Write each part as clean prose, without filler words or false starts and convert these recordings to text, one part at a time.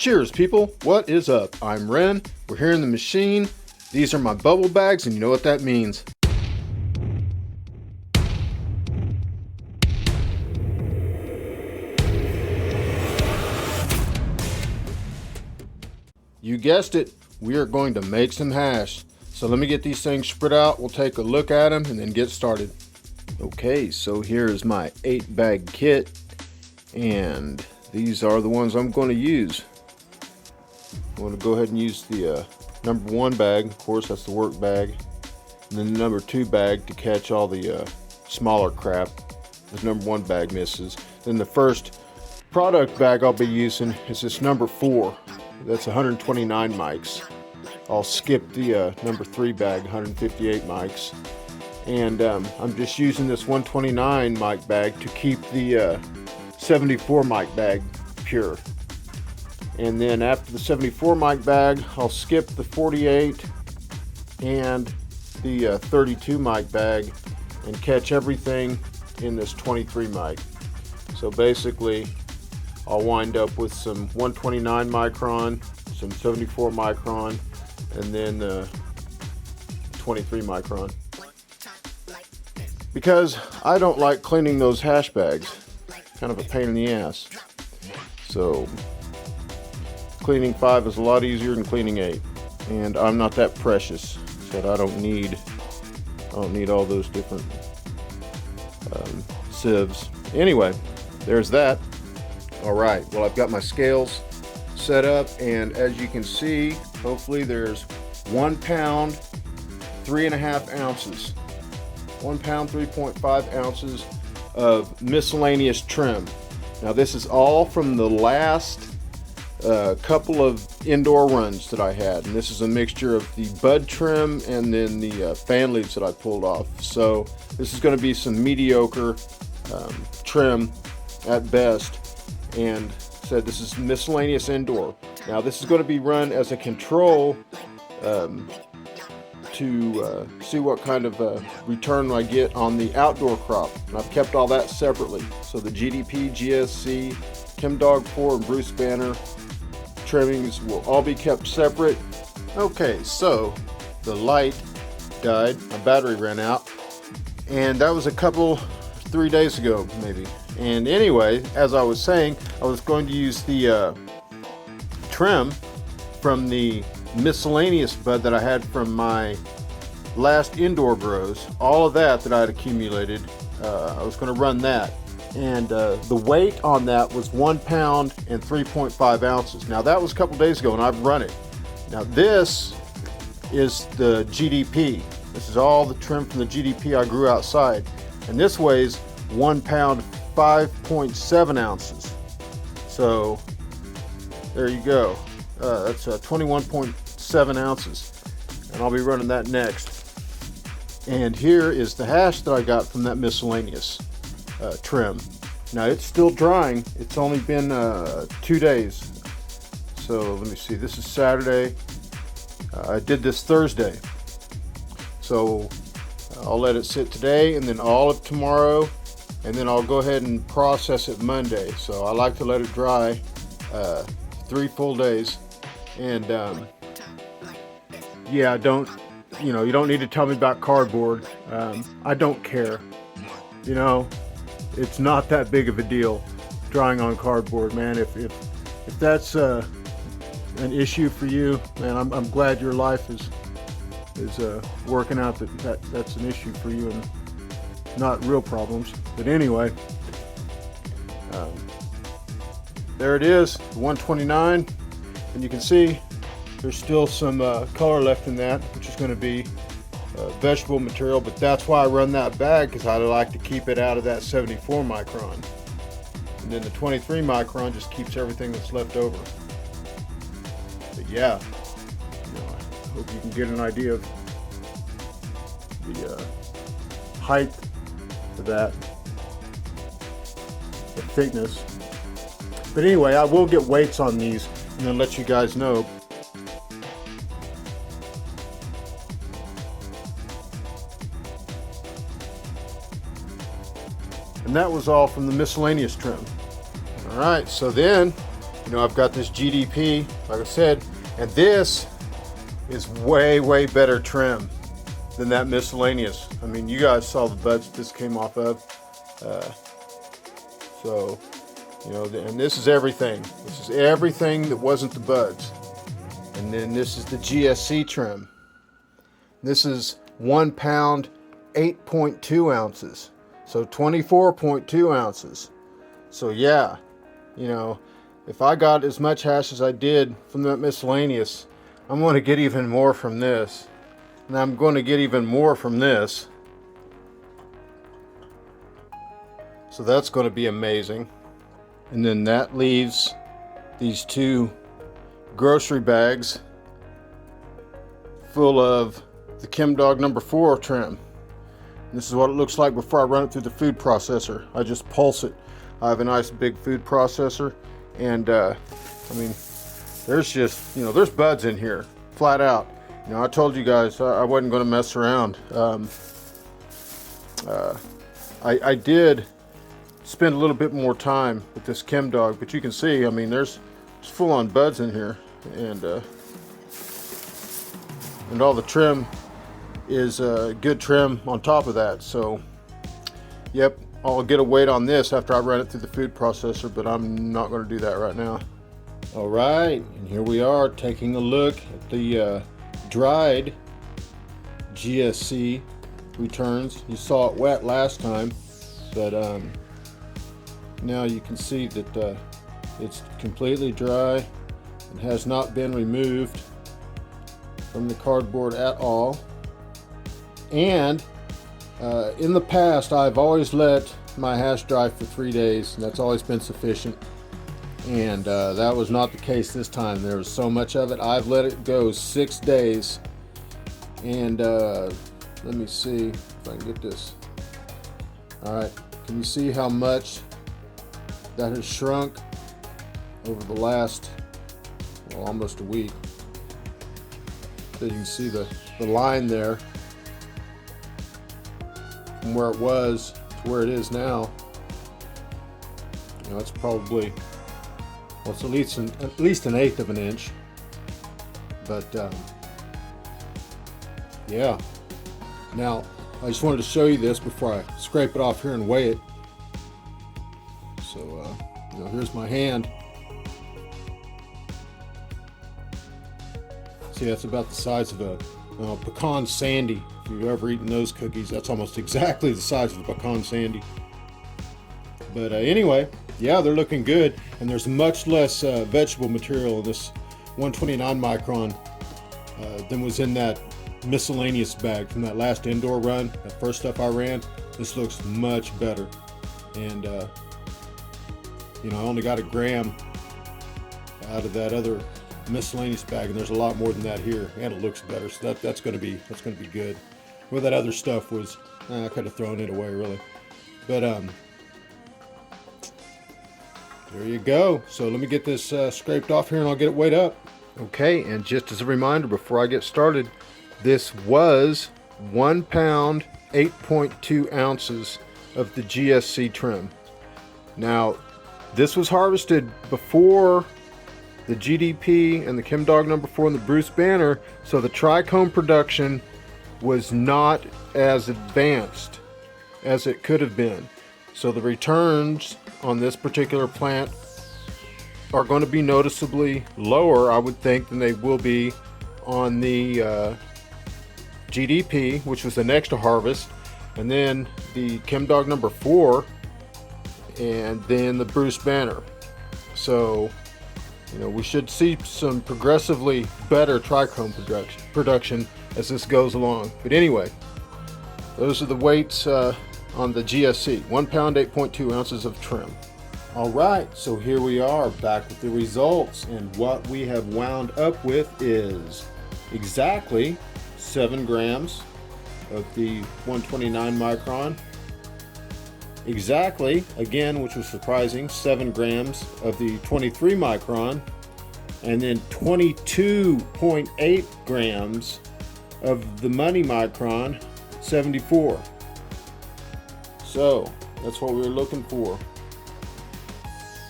Cheers, people. What is up? I'm Renn. We're here in the machine. These are my bubble bags, and you know what that means. You guessed it, we are going to make some hash. So let me get these things spread out. We'll take a look at them and then get started. Okay, so here is my 8-bag kit, and these are the ones I'm going to use. I'm going to go ahead and use the number 1 bag, of course that's the work bag, and then the number 2 bag to catch all the smaller crap the number 1 bag misses. Then the first product bag I'll be using is this number 4. That's 129 mics. I'll skip the number 3 bag, 158 mics. And I'm just using this 129 mic bag to keep the 74 mic bag pure. And then after the 74 mic bag, I'll skip the 48 and the 32 mic bag and catch everything in this 23 mic. So basically, I'll wind up with some 129 micron, some 74 micron, and then 23 micron. Because I don't like cleaning those hash bags. Kind of a pain in the ass. So cleaning 5 is a lot easier than cleaning 8. And I'm not that precious, so I don't need all those different sieves. Anyway, there's that. Alright, well, I've got my scales set up, and as you can see, hopefully there's 1 pound 3.5 ounces. 1 pound 3.5 ounces of miscellaneous trim. Now this is all from the last couple of indoor runs that I had, and this is a mixture of the bud trim and then the fan leaves that I pulled off. So this is going to be some mediocre trim at best, and said this is miscellaneous indoor. Now this is going to be run as a control to see what kind of return I get on the outdoor crop. And I've kept all that separately. So the GDP, GSC, Chem Dawg 4, and Bruce Banner trimmings will all be kept separate. Okay, so the light died, my battery ran out, and that was 3 days ago maybe. And anyway, as I was saying, I was going to use the trim from the miscellaneous bud that I had from my last indoor grows. All of that I had accumulated, I was going to run that, and the weight on that was 1 pound and 3.5 ounces. Now that was a couple days ago, and I've run it. Now this is the GDP. This is all the trim from the GDP I grew outside, and this weighs 1 pound 5.7 ounces. So there you go. That's 21.7 ounces, and I'll be running that next. And here is the hash that I got from that miscellaneous trim. Now it's still drying. It's only been 2 days. So let me see, this is Saturday. I did this Thursday. So I'll let it sit today and then all of tomorrow, and then I'll go ahead and process it Monday. So I like to let it dry 3 full days. And yeah, you don't need to tell me about cardboard. I don't care. It's not that big of a deal drying on cardboard, man. If that's an issue for you, man, I'm glad your life is working out that's an issue for you and not real problems. But anyway, there it is, 129. And you can see there's still some color left in that, which is going to be vegetable material, but that's why I run that bag, because I like to keep it out of that 74 micron. And then the 23 micron just keeps everything that's left over. But yeah, I hope you can get an idea of the height of that, the thickness. But anyway, I will get weights on these and then let you guys know. And that was all from the miscellaneous trim. Alright, so then You know, I've got this GDP, like I said, and this is way better trim than that miscellaneous. I mean, you guys saw the buds this came off of. So, you know, and this is everything. This is everything that wasn't the buds. And then this is the GSC trim. This is 1 pound, 8.2 ounces. So 24.2 ounces. So yeah, you know, if I got as much hash as I did from that miscellaneous, I'm going to get even more from this. And I'm going to get even more from this. So that's going to be amazing. And then that leaves these 2 grocery bags full of the Chem Dawg number 4 trim. And this is what it looks like before I run it through the food processor. I just pulse it. I have a nice big food processor, and I mean, there's just, you know, there's buds in here, flat out. You know, I told you guys I wasn't going to mess around. I did spend a little bit more time with this Chem Dawg, but you can see, I mean, there's full-on buds in here, and all the trim is good trim on top of that. So, yep, I'll get a weight on this after I run it through the food processor, but I'm not going to do that right now. All right, and here we are taking a look at the dried GSC returns. You saw it wet last time, but now you can see that it's completely dry and has not been removed from the cardboard at all. And in the past, I've always let my hash dry for 3 days, and that's always been sufficient. And that was not the case this time. There was so much of it. I've let it go 6 days. And let me see if I can get this. All right, can you see how much that has shrunk over the last, well, almost a week? So you can see the line there from where it was to where it is now. You know, it's probably, well, it's at least an eighth of an inch. But yeah. Now, I just wanted to show you this before I scrape it off here and weigh it. So, you know, here's my hand. See, that's about the size of a pecan sandy. If you've ever eaten those cookies, that's almost exactly the size of the pecan sandy. But anyway, yeah, they're looking good, and there's much less vegetable material in this 129 micron than was in that miscellaneous bag from that last indoor run, that first stuff I ran. This looks much better, and you know, I only got 1 gram out of that other miscellaneous bag, and there's a lot more than that here, and it looks better. So that's going to be good. Where that other stuff was, I could have thrown it away really, but there you go. So let me get this scraped off here, and I'll get it weighed up. Okay, and just as a reminder before I get started, this was 1 pound, 8.2 ounces of the GSC trim. Now, this was harvested before the GDP and the Chem Dawg number 4 and the Bruce Banner, so the trichome production was not as advanced as it could have been. So the returns on this particular plant are going to be noticeably lower, I would think, than they will be on the GDP, which was the next to harvest, and then the Chem Dawg number 4, and then the Bruce Banner. So, you know, we should see some progressively better trichome production as this goes along. But anyway, those are the weights on the GSC. 1 pound, 8.2 ounces of trim. All right, so here we are back with the results, and what we have wound up with is exactly 7 grams of the 129 micron. Exactly, again, which was surprising, 7 grams of the 23 micron, and then 22.8 grams of the money micron 74. So that's what we were looking for.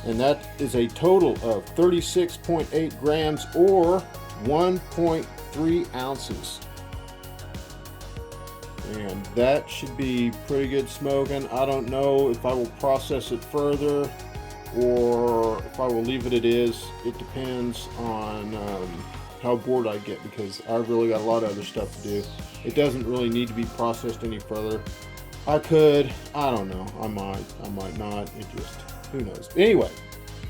And that is a total of 36.8 grams or 1.3 ounces. And that should be pretty good smoking. I don't know if I will process it further or if I will leave it as it is. It depends on how bored I get, because I've really got a lot of other stuff to do. It doesn't really need to be processed any further. I could, I don't know, I might not. It just, who knows. Anyway,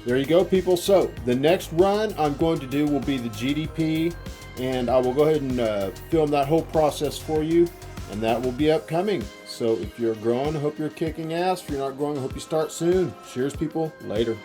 there you go, people. So the next run I'm going to do will be the GDP, and I will go ahead and film that whole process for you, and that will be upcoming. So if you're growing, I hope you're kicking ass. If you're not growing, I hope you start soon. Cheers, people. Later.